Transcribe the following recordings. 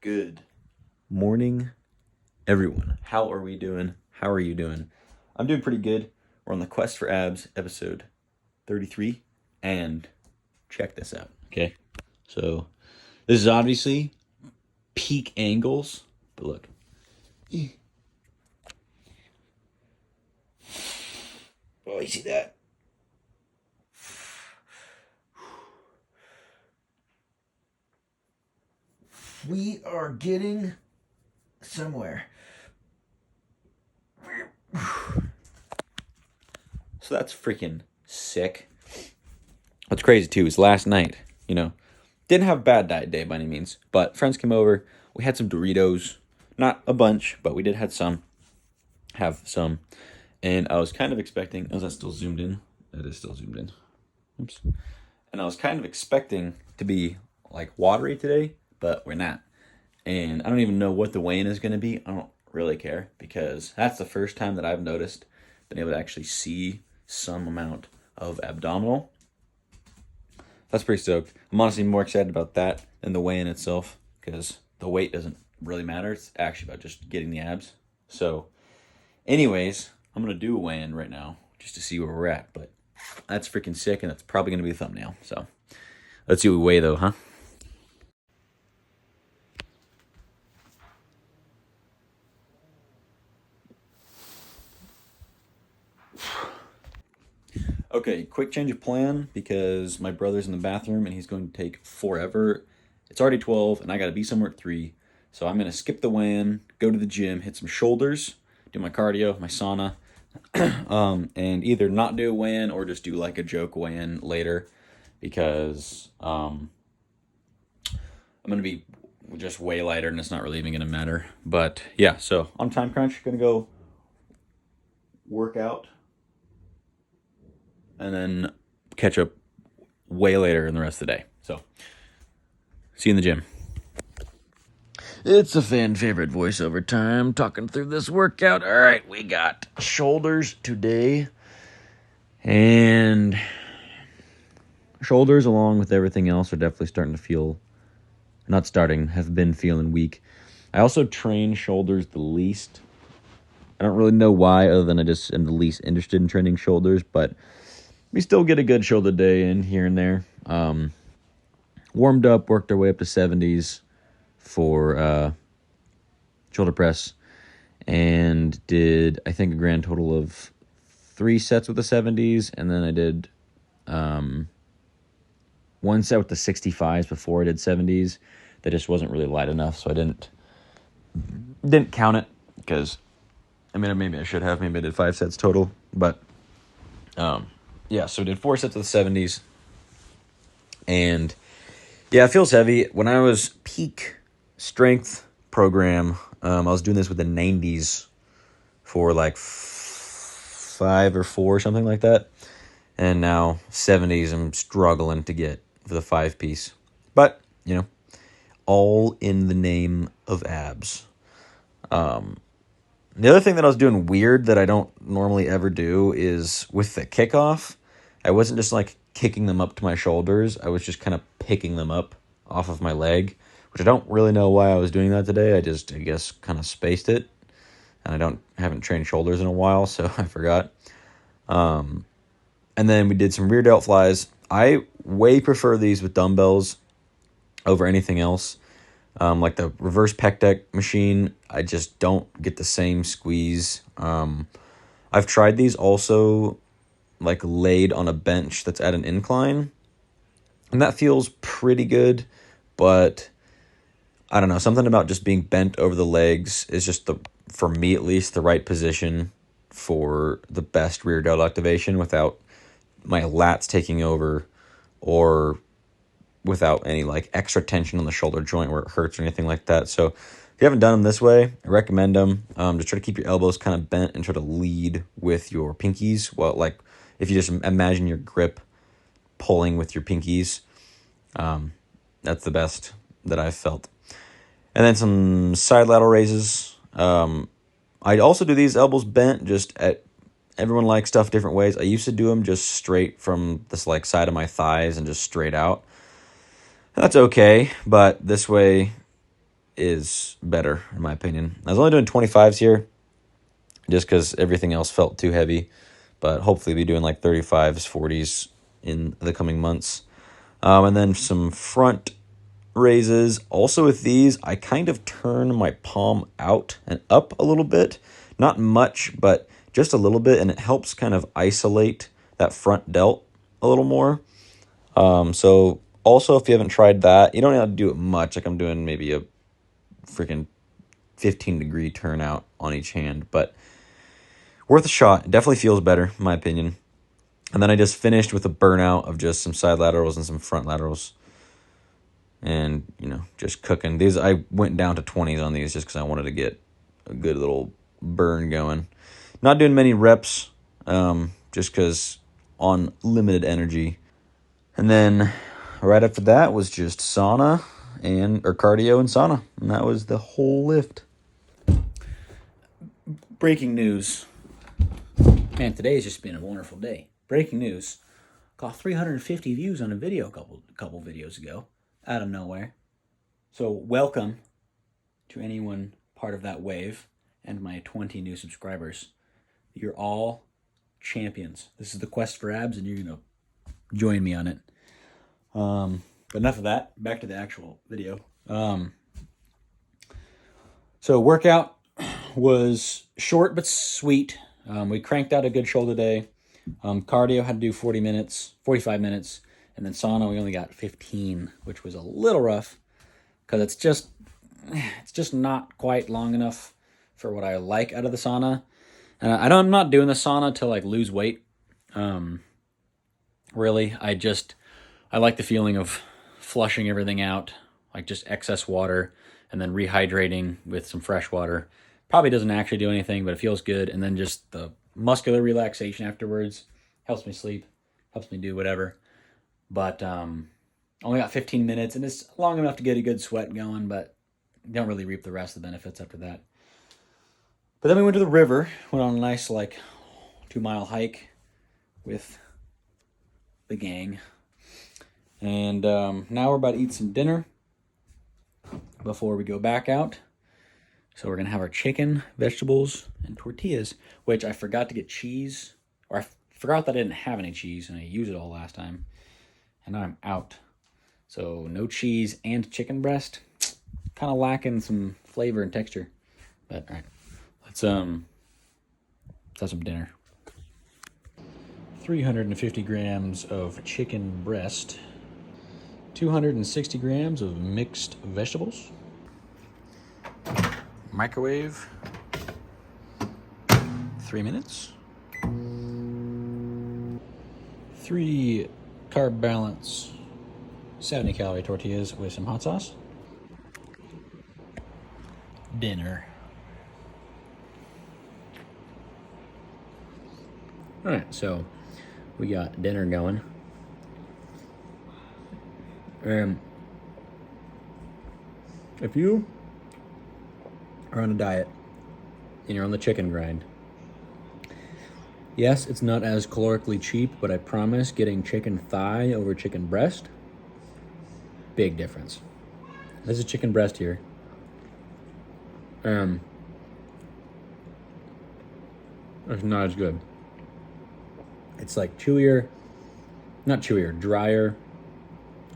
Good morning, everyone. How are we doing? How are you doing? I'm doing pretty good. We're on the Quest for Abs, episode 33, and check this out, okay? So, this is obviously peak angles, but look. Oh, you see that? We are getting somewhere. So that's freaking sick. What's crazy too is last night, didn't have a bad diet day by any means, but friends came over. We had some Doritos, not a bunch, but we did have some, and I was kind of expecting. Oh, is that still zoomed in? That is still zoomed in. Oops. And I was kind of expecting to be like watery today, but we're not. And I don't even know what the weigh-in is going to be. I don't really care because that's the first time that I've noticed, been able to actually see some amount of abdominal. That's pretty stoked. I'm honestly more excited about that than the weigh-in itself because the weight doesn't really matter. It's actually about just getting the abs. So, anyways, I'm going to do a weigh-in right now just to see where we're at. But that's freaking sick, and that's probably going to be a thumbnail. So, let's see what we weigh, though, huh? Okay, quick change of plan because my brother's in the bathroom and he's going to take forever. It's already 12 and I got to be somewhere at 3. So I'm going to skip the weigh-in, go to the gym, hit some shoulders, do my cardio, my sauna, and either not do a weigh-in or just do like a joke weigh-in later because I'm going to be just way lighter and it's not really even going to matter. But yeah, so on time crunch, going to go work out and then catch up way later in the rest of the day. So, see you in the gym. It's a fan favorite voiceover time, talking through this workout. All right, we got shoulders today. And shoulders, along with everything else, are definitely starting to feel, not starting, have been feeling weak. I also train shoulders the least. I don't really know why, other than I just am the least interested in training shoulders, but we still get a good shoulder day in here and there. Warmed up, worked our way up to 70s for shoulder press, and did, I think, a grand total of 3 sets with the 70s, and then I did 1 set with the 65s before I did 70s. That just wasn't really light enough, so I didn't count it, because, maybe I should have. Maybe I did 5 sets total, but yeah, so did 4 sets of the 70s, and yeah, it feels heavy. When I was peak strength program, I was doing this with the 90s for like 5 or 4, something like that, and now 70s I'm struggling to get for the 5-piece, but, all in the name of abs. The other thing that I was doing weird that I don't normally ever do is with the kickoff, I wasn't just like kicking them up to my shoulders. I was just kind of picking them up off of my leg, which I don't really know why I was doing that today. I guess, kind of spaced it. And I haven't trained shoulders in a while, so I forgot. And then we did some rear delt flies. I way prefer these with dumbbells over anything else. Like the reverse pec deck machine, I just don't get the same squeeze. I've tried these also like laid on a bench that's at an incline, and that feels pretty good, but I don't know, something about just being bent over the legs is just, for me at least, the right position for the best rear delt activation without my lats taking over or without any like extra tension on the shoulder joint where it hurts or anything like that. So if you haven't done them this way, I recommend them. Just try to keep your elbows kind of bent and try to lead with your pinkies. Well, like if you just imagine your grip pulling with your pinkies, that's the best that I've felt. And then some side lateral raises. I also do these elbows bent, everyone likes stuff different ways. I used to do them just straight from this like side of my thighs and just straight out. That's okay, but this way is better, in my opinion. I was only doing 25s here just because everything else felt too heavy. But hopefully be doing like 35s, 40s in the coming months. And then some front raises. Also with these, I kind of turn my palm out and up a little bit. Not much, but just a little bit. And it helps kind of isolate that front delt a little more. So also, if you haven't tried that, you don't have to do it much. Like I'm doing maybe a freaking 15-degree turnout on each hand. But worth a shot. It definitely feels better, in my opinion. And then I just finished with a burnout of just some side laterals and some front laterals. And, just cooking. These, I went down to 20s on these just because I wanted to get a good little burn going. Not doing many reps, just because on limited energy. And then right after that was just sauna or cardio and sauna. And that was the whole lift. Breaking news. Man, today has just been a wonderful day. Breaking news. Got 350 views on a video a couple videos ago, out of nowhere. So welcome to anyone part of that wave and my 20 new subscribers. You're all champions. This is the quest for abs, and you're going to join me on it. But enough of that. Back to the actual video. So workout was short but sweet. We cranked out a good shoulder day. Cardio had to do 45 minutes. And then sauna, we only got 15, which was a little rough because it's just not quite long enough for what I like out of the sauna. And I'm not doing the sauna to like lose weight. Really, I like the feeling of flushing everything out, like just excess water, and then rehydrating with some fresh water. Probably doesn't actually do anything, but it feels good. And then just the muscular relaxation afterwards helps me sleep, helps me do whatever. But only got 15 minutes, and it's long enough to get a good sweat going, but don't really reap the rest of the benefits after that. But then we went to the river, went on a nice 2-mile hike with the gang. And now we're about to eat some dinner before we go back out. So we're going to have our chicken, vegetables, and tortillas, which I forgot to get cheese, or I forgot that I didn't have any cheese, and I used it all last time. And now I'm out. So no cheese and chicken breast. Kind of lacking some flavor and texture. But all right, let's have some dinner. 350 grams of chicken breast. 260 grams of mixed vegetables. Microwave. 3 minutes. 3 carb balance 70 calorie tortillas with some hot sauce. Dinner. All right, so we got dinner going. If you are on a diet and you're on the chicken grind, yes, it's not as calorically cheap, but I promise getting chicken thigh over chicken breast, big difference. This is chicken breast here. It's not as good. It's like drier.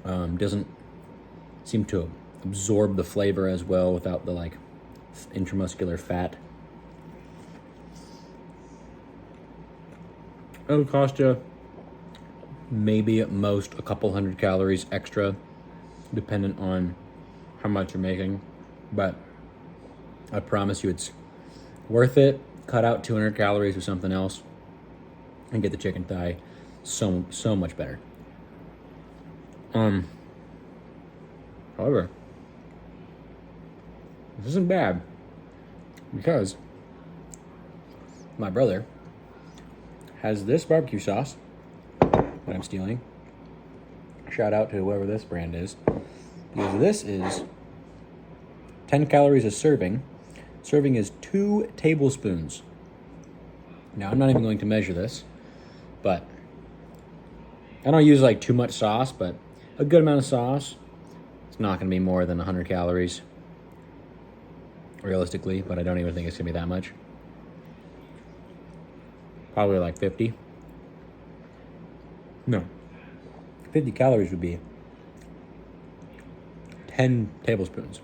Doesn't seem to absorb the flavor as well without the intramuscular fat. It'll cost you maybe at most a couple hundred calories extra, dependent on how much you're making. But I promise you it's worth it. Cut out 200 calories with something else and get the chicken thigh so much better. However, this isn't bad because my brother has this barbecue sauce that I'm stealing. Shout out to whoever this brand is, because this is 10 calories a serving. Serving is 2 tablespoons. Now, I'm not even going to measure this, but I don't use too much sauce, but a good amount of sauce. It's not going to be more than 100 calories. realistically, but I don't even think it's gonna be that much. Probably like 50. No. 50 calories would be 10 tablespoons.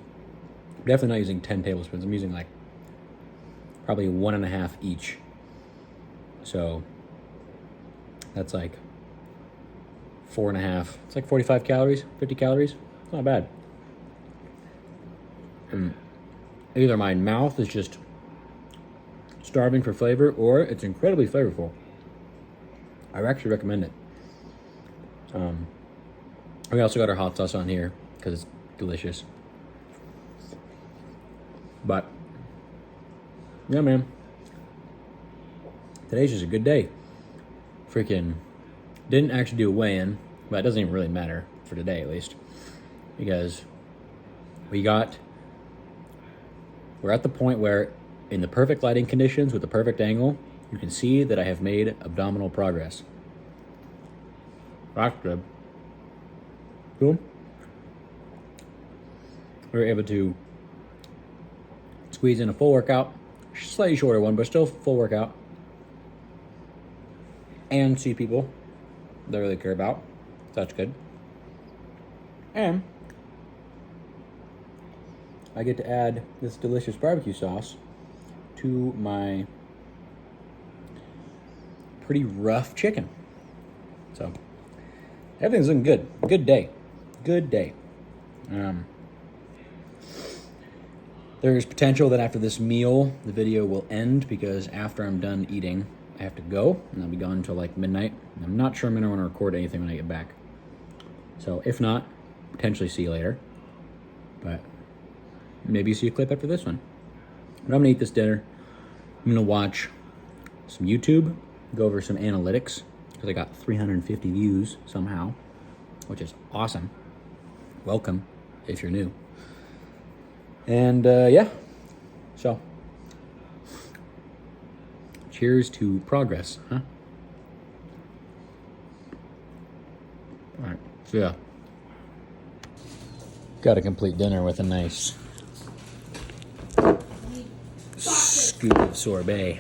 I'm definitely not using 10 tablespoons. I'm using like probably 1.5 each. So that's like 4.5. It's like 45 calories, 50 calories. It's not bad. And either my mouth is just starving for flavor or it's incredibly flavorful. I actually recommend it. We also got our hot sauce on here because it's delicious. But yeah, man, today's just a good day. Freaking didn't actually do a weigh-in, but it doesn't even really matter for today, at least, because we're at the point where in the perfect lighting conditions with the perfect angle, you can see that I have made abdominal progress. That's good. Cool. We were able to squeeze in a full workout, slightly shorter one, but still full workout, and see people that I really care about. So that's good. And I get to add this delicious barbecue sauce to my pretty rough chicken. So everything's looking good. Good day. Good day. There's potential that after this meal, the video will end because after I'm done eating, I have to go, and I'll be gone until like midnight. I'm not sure I'm going to want to record anything when I get back. So if not, potentially see you later. But maybe see a clip after this one. But I'm going to eat this dinner. I'm going to watch some YouTube, go over some analytics, because I got 350 views somehow, which is awesome. Welcome, if you're new. And yeah, so cheers to progress, huh? All right, so yeah. Got a complete dinner with a nice scoop of sorbet.